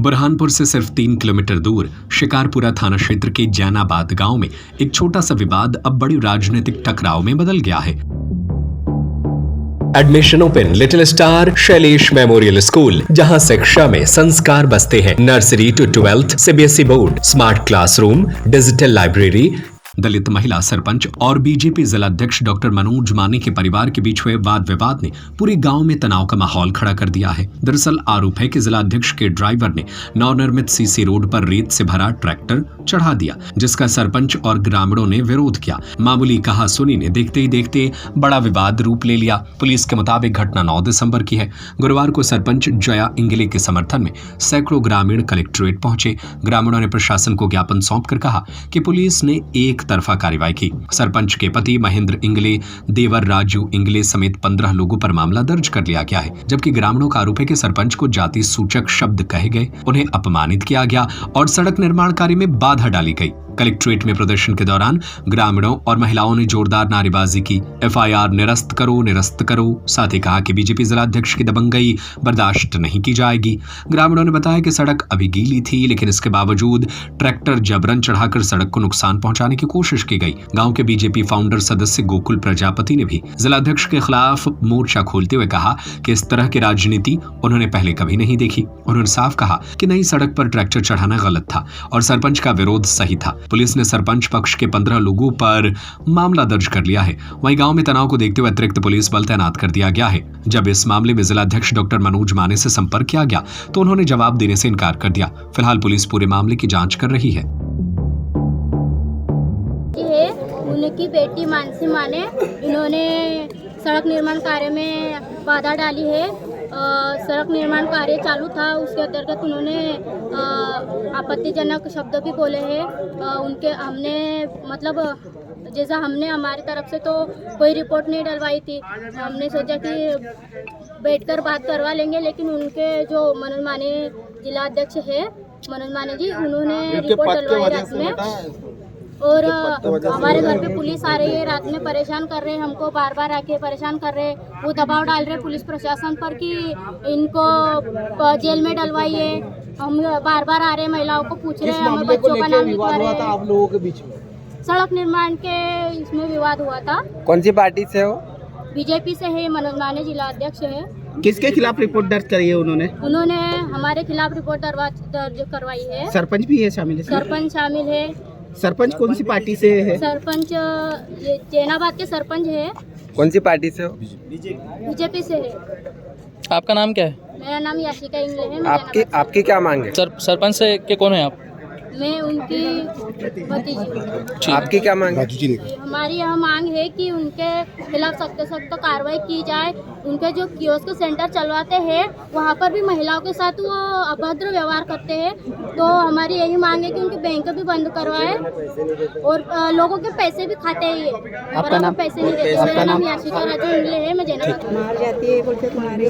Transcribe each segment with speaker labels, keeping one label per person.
Speaker 1: बुरहानपुर से सिर्फ 3 किलोमीटर दूर शिकारपुरा थाना क्षेत्र के जैनाबाद गांव में एक छोटा सा विवाद अब बड़ी राजनीतिक टकराव में बदल गया है। Admission open little star Shailesh memorial school, जहां शिक्षा में संस्कार बसते हैं। Nursery to 12th CBSE board, smart classroom, digital library. दलित महिला सरपंच और बीजेपी जिलाध्यक्ष डॉक्टर मनोज मानी के परिवार के बीच हुए वाद विवाद ने पूरे गांव में तनाव का माहौल खड़ा कर दिया है। दरअसल आरोप है कि जिलाध्यक्ष के ड्राइवर ने नवनिर्मित सीसी रोड पर रेत से भरा ट्रैक्टर चढ़ा दिया, जिसका सरपंच और ग्रामीणों ने विरोध किया। मामूली कहासुनी ने देखते ही देखते बड़ा विवाद रूप ले लिया। पुलिस के मुताबिक घटना 9 दिसंबर की है। गुरुवार को सरपंच जया इंगले के समर्थन में सैकड़ों ग्रामीण कलेक्ट्रेट पहुंचे। ग्रामीणों ने प्रशासन को ज्ञापन सौंपकर कहा कि पुलिस ने एक तरफा कार्रवाई की। सरपंच के पति महेंद्र इंगले, देवर राजू इंगले समेत 15 लोगों पर मामला दर्ज कर लिया गया है। जबकि ग्रामीणों का आरोप है कि सरपंच को जाति सूचक शब्द कहे गए, उन्हें अपमानित किया गया और सड़क निर्माण कार्य में बाधा डाली गई। कलेक्ट्रेट में प्रदर्शन के दौरान ग्रामीणों और महिलाओं ने जोरदार नारेबाजी की। एफआईआर निरस्त करो, निरस्त करो। साथ ही कहा कि बीजेपी जिलाध्यक्ष की दबंगई बर्दाश्त नहीं की जाएगी। ग्रामीणों ने बताया कि सड़क अभी गीली थी, लेकिन इसके बावजूद ट्रैक्टर जबरन चढ़ाकर सड़क को नुकसान पहुंचाने की कोशिश की गई। गांव के बीजेपी फाउंडर सदस्य गोकुल प्रजापति ने भी जिलाध्यक्ष के खिलाफ मोर्चा खोलते हुए कहा कि इस तरह की राजनीति उन्होंने पहले कभी नहीं देखी। उन्होंने साफ कहा कि नई सड़क पर ट्रैक्टर चढ़ाना गलत था और सरपंच का विरोध सही था। पुलिस ने सरपंच पक्ष के 15 लोगों पर मामला दर्ज कर लिया है। वहीं गांव में तनाव को देखते हुए अतिरिक्त पुलिस बल तैनात कर दिया गया है। जब इस मामले में जिलाध्यक्ष डॉक्टर मनोज माने से संपर्क किया गया तो उन्होंने जवाब देने से इनकार कर दिया। फिलहाल पुलिस पूरे मामले की जांच कर रही है।
Speaker 2: उनकी बेटी मानसी माने इन्होंने सड़क निर्माण कार्य में बाधा डाली है। सड़क निर्माण कार्य चालू था, उसके अंतर्गत उन्होंने आपत्तिजनक शब्द भी बोले हैं। उनके हमने मतलब जैसा हमने हमारी तरफ से तो कोई रिपोर्ट नहीं डलवाई थी। हमने सोचा कि बैठकर बात करवा लेंगे, लेकिन उनके जो मनोज माने जिला अध्यक्ष है मनोज माने जी, उन्होंने रिपोर्ट डलवाई रात में। और हमारे घर पे पुलिस आ रही है, रात में परेशान कर रहे हैं हमको, बार बार आके परेशान कर रहे हैं। वो दबाव डाल रहे हैं पुलिस प्रशासन पर कि इनको जेल में डलवाइए। हम बार बार आ रहे हैं, महिलाओं को पूछ रहे हैं, हमें बच्चों का नाम लिखवा रहे हैं। आप लोगों के बीच में सड़क निर्माण के इसमें विवाद हुआ था।
Speaker 3: कौन सी पार्टी से हो?
Speaker 2: बीजेपी से है, मनोज माने जिला अध्यक्ष है।
Speaker 3: किसके खिलाफ रिपोर्ट दर्ज करी है
Speaker 2: उन्होंने हमारे खिलाफ रिपोर्ट दर्ज करवाई है।
Speaker 3: सरपंच भी है शामिल है?
Speaker 2: सरपंच शामिल है।
Speaker 3: सरपंच कौन सी पार्टी से है?
Speaker 2: सरपंच ये जैनाबाद के सरपंच है।
Speaker 3: कौन सी पार्टी से हो?
Speaker 2: बीजेपी से है।
Speaker 4: आपका नाम क्या है?
Speaker 2: मेरा नाम याशिका इंगले है।
Speaker 3: आपकी क्या मांग है?
Speaker 4: सरपंच से के कौन है आप?
Speaker 2: मैं उनकी भतीजी।
Speaker 3: आपकी क्या मांग है?
Speaker 2: हमारी यह मांग है कि उनके खिलाफ सख्त सख्त कार्रवाई की जाए। उनके जो कियोस्क सेंटर चलवाते हैं वहाँ पर भी महिलाओं के साथ वो अभद्र व्यवहार करते हैं। तो हमारी यही मांग है कि उनके बैंक भी बंद करवाए और लोगों के पैसे भी खाते हैं।
Speaker 3: आपका नाम?
Speaker 2: पैसे नहीं देते। मेरा नाम याशिका राजू इंगले है। मैं जैनाबाद
Speaker 5: मार जाती है बोलते तुम्हारे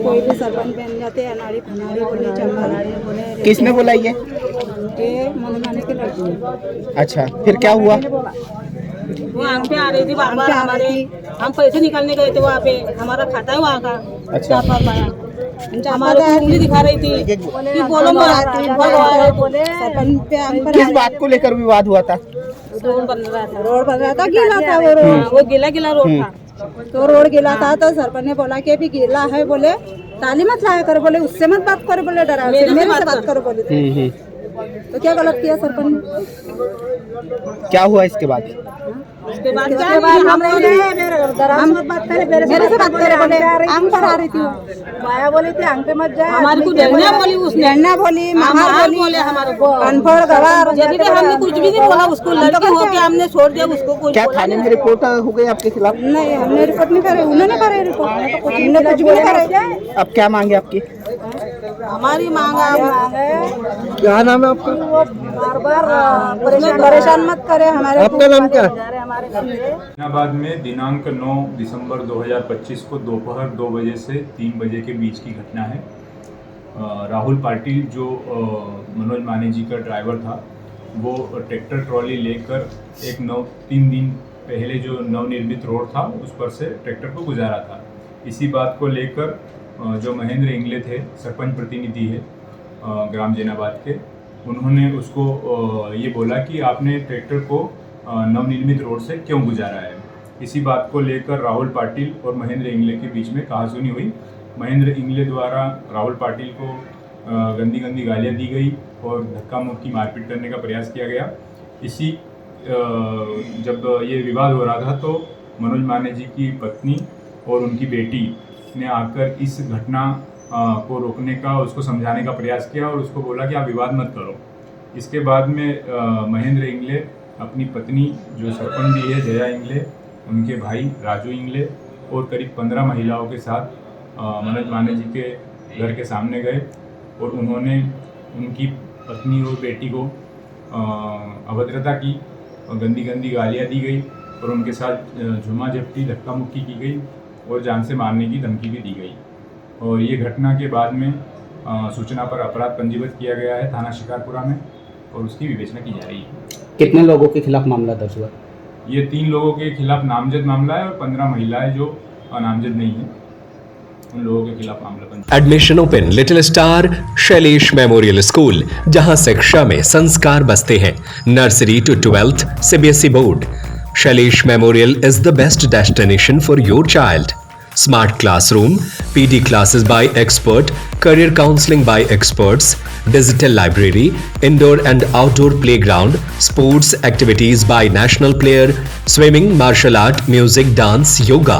Speaker 5: कोई भी सरपंच बन जाते हैं। अनाड़ी फनाड़ी बोले, चंगाड़ी बोले।
Speaker 3: किसने बोला ये?
Speaker 5: मनोज माने के लड़की।
Speaker 3: अच्छा, फिर क्या हुआ?
Speaker 5: वो आंख पे आ रही थी बार बार हमारे। हम पैसे निकालने गए थे वहाँ पे, हमारा खाता है वहाँ का।
Speaker 3: अच्छा,
Speaker 5: हमारे उंगली दिखा रही थी कि बोलो बोले।
Speaker 3: किस बात को लेकर विवाद हुआ था?
Speaker 5: रोड बन रहा था, गीला था वो रोड। वो गीला रोड था, तो रोड गीला था। तो सरपंच ने बोला कि अभी गीला है, बोले ताली मत लाया करो, बोले उससे मत बात करो, बोले डरा मेरे से बात करो बोले। तो क्या गलत किया सरपंच ने?
Speaker 3: क्या हुआ इसके बाद?
Speaker 5: उसके बाद हम बात करे, मेरे से बात करे, बोले आंख पर आ रही थी। माया बोली थी आंख पे मत जाए। हमारी को डरना बोली, उसने डरना बोली, महार बोले हमारे को अनपढ़ गवार। हमने कुछ भी नहीं बोला उसको, लड़की हो के हमने छोड़ दिया उसको।
Speaker 3: क्या थाने में रिपोर्ट हो गई आपके खिलाफ?
Speaker 5: नहीं, हमने रिपोर्ट नहीं करे, उन्होंने करे रिपोर्ट। हमने कुछ भी नहीं करे।
Speaker 3: अब क्या मांगे आपकी?
Speaker 5: हमारी मांग है,
Speaker 3: क्या नाम है आपका?
Speaker 5: बार बार परेशान मत करे हमारे।
Speaker 3: आपका नाम क्या है?
Speaker 6: जैनाबाद में दिनांक 9 दिसंबर 2025 को दोपहर 2 बजे से 3 बजे के बीच की घटना है। राहुल पाटिल जो मनोज माने जी का ड्राइवर था, वो ट्रैक्टर ट्रॉली लेकर 3 दिन पहले जो नवनिर्मित रोड था उस पर से ट्रैक्टर को गुजारा था। इसी बात को लेकर जो महेंद्र इंगले थे, सरपंच प्रतिनिधि है, ग्राम जैनाबाद के, उन्होंने उसको ये बोला कि आपने ट्रैक्टर को नवनिर्मित रोड से क्यों गुजारा है। इसी बात को लेकर राहुल पाटिल और महेंद्र इंगले के बीच में कहासुनी हुई। महेंद्र इंगले द्वारा राहुल पाटिल को गंदी गंदी गालियाँ दी गई और धक्का मुक्की मारपीट करने का प्रयास किया गया। इसी जब ये विवाद हो रहा था तो मनोज माने जी की पत्नी और उनकी बेटी ने आकर इस घटना को रोकने का, उसको समझाने का प्रयास किया और उसको बोला कि आप विवाद मत करो। इसके बाद में महेंद्र इंगले अपनी पत्नी जो सरपंच भी है जया इंगले, उनके भाई राजू इंगले और करीब 15 महिलाओं के साथ मनोज माने जी के घर के सामने गए और उन्होंने उनकी पत्नी और बेटी को अभद्रता की और गंदी गंदी गालियाँ दी गई और उनके साथ झूमा झपटी धक्का मुक्की की गई और जान से मारने की धमकी भी दी गई। और ये घटना के बाद में सूचना पर अपराध पंजीबद्ध किया गया है थाना शिकारपुरा में और उसकी विवेचना की जा रही है।
Speaker 3: कितने लोगों के खिलाफ मामला दर्ज हुआ?
Speaker 6: ये 3 लोगों के खिलाफ नामजद मामला है और 15 महिलाएं जो नामजद नहीं है, उन लोगों के खिलाफ मामला पंजीबद्ध।
Speaker 1: Admission open little star Shailesh memorial school, जहां शिक्षा में संस्कार बसते हैं। नर्सरी टू 12th CBSE बोर्ड। Shailesh memorial is the best destination for your child. Smart classroom, PD classes by expert, career counseling by experts, digital library, indoor and outdoor playground, sports activities by national player, swimming, martial art, music, dance, yoga,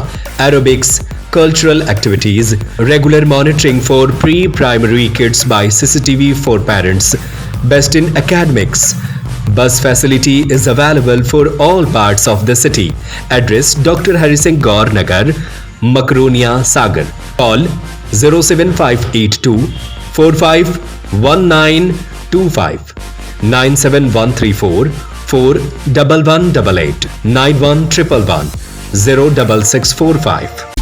Speaker 1: aerobics, cultural activities, regular monitoring for pre-primary kids by CCTV for parents, best in academics. Bus facility is available for all parts of the city. Address Dr. Hari Singh Gaur Nagar, Makronia, Sagar. Call 07582 451925 97134 41188 9111 06645.